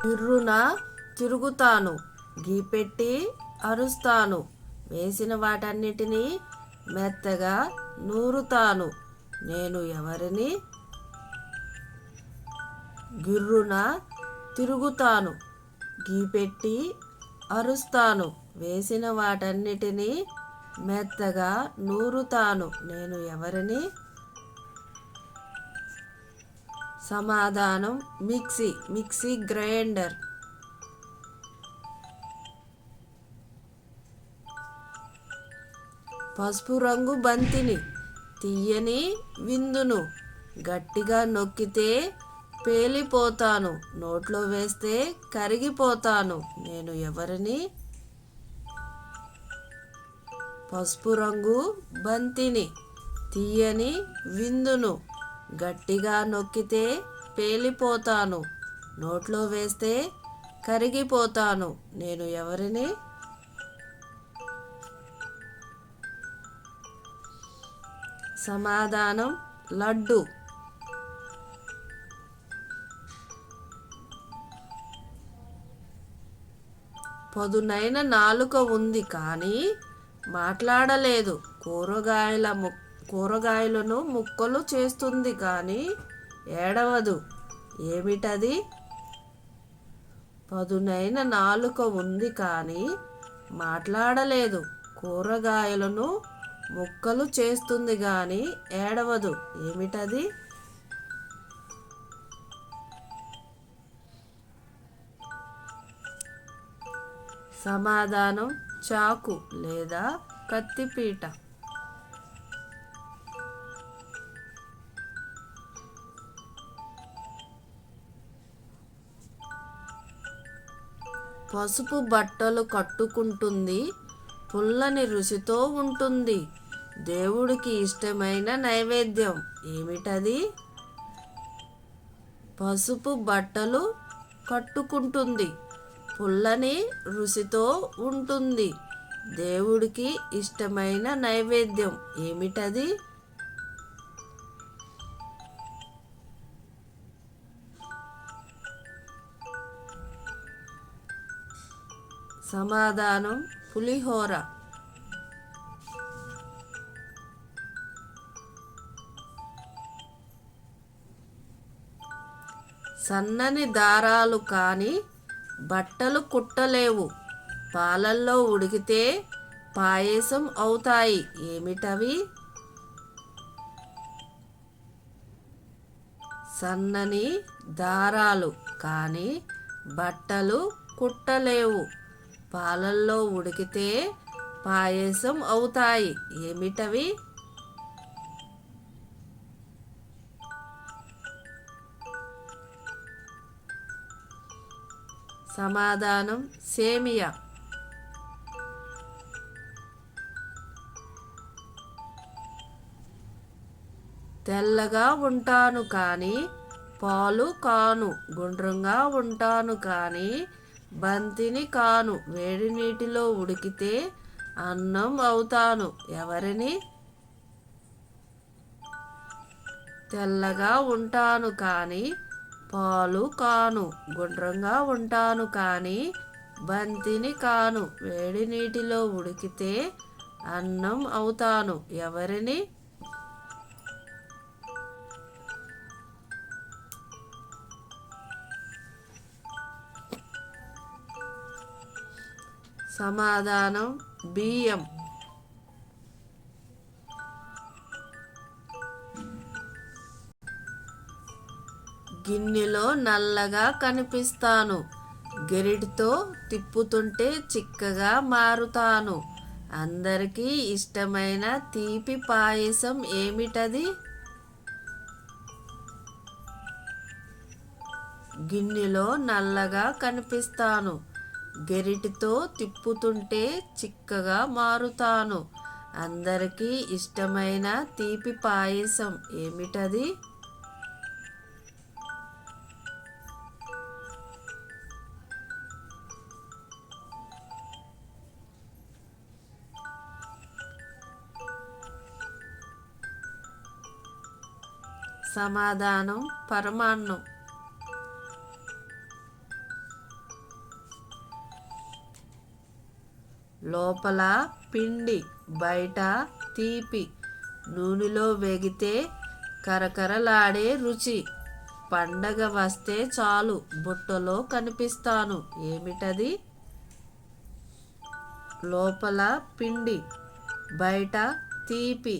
గిర్రున తిరుగుతాను, గీపెట్టి అరుస్తాను, వేసిన వాటన్నిటినీ మెత్తగా నూరుతాను, నేను ఎవరిని? గిర్రున తిరుగుతాను, గీపెట్టి అరుస్తాను, వేసిన వాటన్నిటినీ మెత్తగా నూరుతాను, నేను ఎవరిని? సమాధానం మిక్సీ గ్రైండర్. పసుపు రంగు బంతిని, తీయని విందును, గట్టిగా నొక్కితే పేలిపోతాను, నోట్లో వేస్తే కరిగిపోతాను, నేను ఎవరిని? పసుపు రంగు బంతిని, తీయని విందును, గట్టిగా నొక్కితే పేలిపోతాను, నోట్లో వేస్తే కరిగిపోతాను, నేను ఎవరిని? సమాధానం లడ్డు. పదునైన నాలుక ఉంది కానీ మాట్లాడలేదు, కూరగాయలను ముక్కలు చేస్తుంది కానీ ఏడవదు, ఏమిటది? పదునైన నాలుక ఉంది కానీ మాట్లాడలేదు, కూరగాయలను ముక్కలు చేస్తుంది కానీ ఏడవదు, ఏమిటది? సమాధానం చాకు లేదా కత్తిపీట. పసుపు బట్టలు కట్టుకుంటుంది, పుల్లని రుచితో ఉంటుంది, దేవుడికి ఇష్టమైన నైవేద్యం, ఏమిటది? పసుపు బట్టలు కట్టుకుంటుంది, పుల్లని రుచితో ఉంటుంది, దేవుడికి ఇష్టమైన నైవేద్యం, ఏమిటది? సమాధానం పులిహోర. సన్నని దారాలు కాని బట్టలు కుట్టలేవు, పాలల్లో ఉడికితే పాయసం అవుతాయి, ఏమిటవి? సన్నని దారాలు కాని బట్టలు కుట్టలేవు, పాలల్లో ఉడికితే పాయసం అవుతాయి, ఏమిటవి? సమాధానం సేమియా. తెల్లగా ఉంటాను కానీ పాలు కాను, గుండ్రంగా ఉంటాను కానీ బంతిని కాను, వేడి నీటిలో ఉడికితే అన్నం అవుతాను, ఎవరిని? తెల్లగా ఉంటాను కానీ పాలు కాను, గుండ్రంగా ఉంటాను కానీ బంతిని కాను, వేడి నీటిలో ఉడికితే అన్నం అవుతాను, ఎవరిని? సమాధానం బియ్యం. గిన్నెలో నల్లగా కనిపిస్తాను, గెరిటితో తిప్పుతుంటే చిక్కగా మారుతాను, అందరికీ ఇష్టమైన తీపి పాయసం, ఏమిటది? గిన్నెలో నల్లగా కనిపిస్తాను, గెరిటితో తిప్పుతుంటే చిక్కగా మారుతాను, అందరికీ ఇష్టమైన తీపి పాయసం, ఏమిటది? సమాధానం పరమాన్నం. లోపల పిండి బయట తీపి, నూనెలో వేగితే కరకరలాడే రుచి. పండగ వస్తే చాలు బుట్టలో కనిపిస్తాను. ఏమిటది? లోపల పిండి బయట తీపి,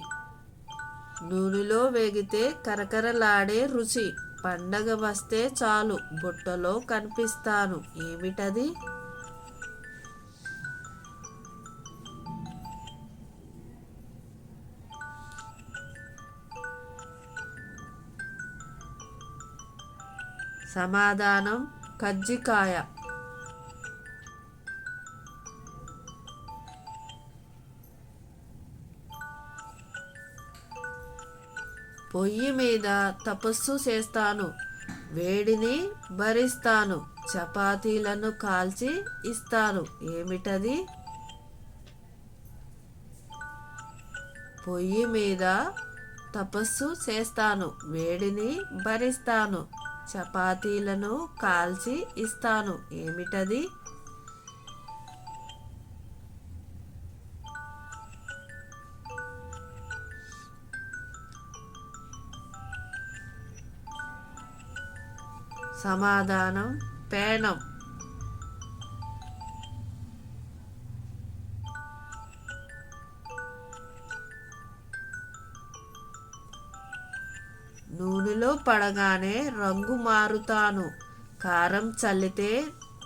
నూనెలో వేగితే కరకరలాడే రుచి. పండగ వస్తే చాలు బుట్టలో కనిపిస్తాను. ఏమిటది? సమాధానం కజ్జికాయ. పొయ్యి మీద తపస్సు చేస్తాను, వేడిని భరిస్తాను, చపాతీలను కాల్చి ఇస్తాను. ఏమిటది? పొయ్యి మీద తపస్సు చేస్తాను, వేడిని భరిస్తాను, చపాతీలను కాల్చి ఇస్తాను. ఏమిటది? సమాధానం పేనం. నూనెలో పడగానే రంగు మారుతాను, కారం చల్లితే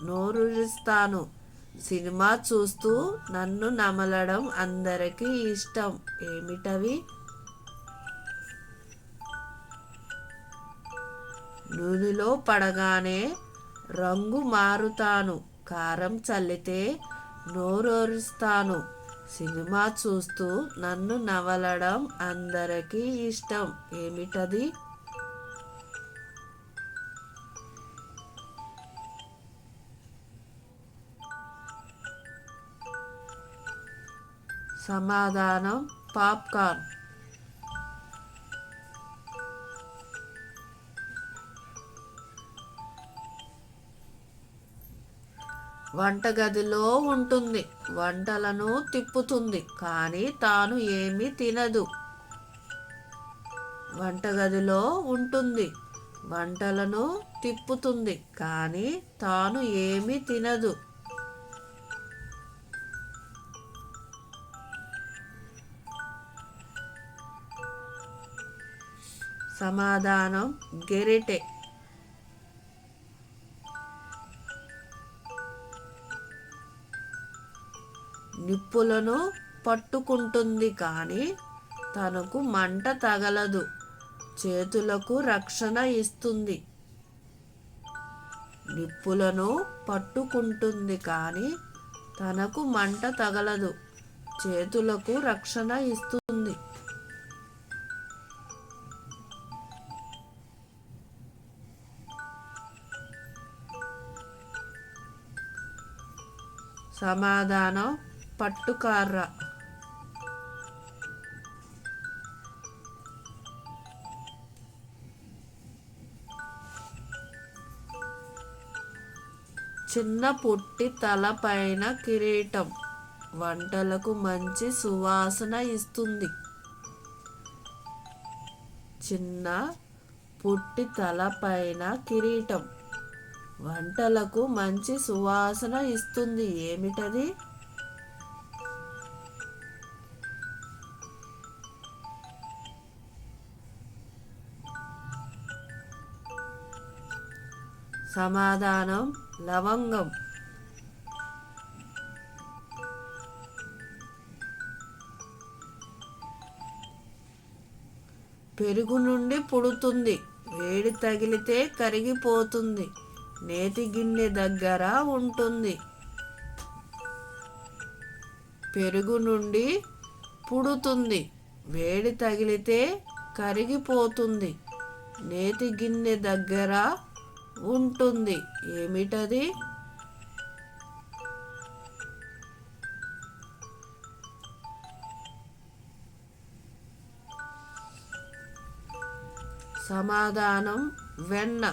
నోరూరిస్తాను, సినిమా చూస్తూ నన్ను నమలడం అందరికీ ఇష్టం. ఏమిటవి? నూనెలో పడగానే రంగు మారుతాను, కారం చల్లితే నోరూరిస్తాను, సినిమా చూస్తూ నన్ను నవలడం అందరికీ ఇష్టం. ఏమిటది? సమాధానం పాప్కార్న్. వంటగదిలో ఉంటుంది, వంటలను తిప్పుతుంది, కానీ తాను ఏమీ తినదు. వంటగదిలో ఉంటుంది, వంటలను తిప్పుతుంది, కానీ తాను ఏమీ తినదు. సమాధానం గెరిటె. నిప్పులను పట్టుకుంటుంది, కానీ తనకు మంట తగలదు, చేతులకు రక్షణ ఇస్తుంది. నిప్పులను పట్టుకుంటుంది, కానీ తనకు మంట తగలదు, చేతులకు రక్షణ ఇస్తుంది. సమాధానం పట్టుకర్ర. చిన్న పుట్టి తలపైన కిరీటం, వంటలకు మంచి సువాసన ఇస్తుంది. చిన్న పుట్టి తలపైన కిరీటం, వంటలకు మంచి సువాసన ఇస్తుంది. ఏమిటది? సమాధానం లవంగం. పెరుగు నుండి పుడుతుంది, వేడి తగిలితే కరిగిపోతుంది, నేతి గిన్నె దగ్గర ఉంటుంది. పెరుగు నుండి పుడుతుంది, వేడి తగిలితే కరిగిపోతుంది, నేతి గిన్నె దగ్గర ఉంటుంది. ఏమిటది? సమాధానం వెన్న.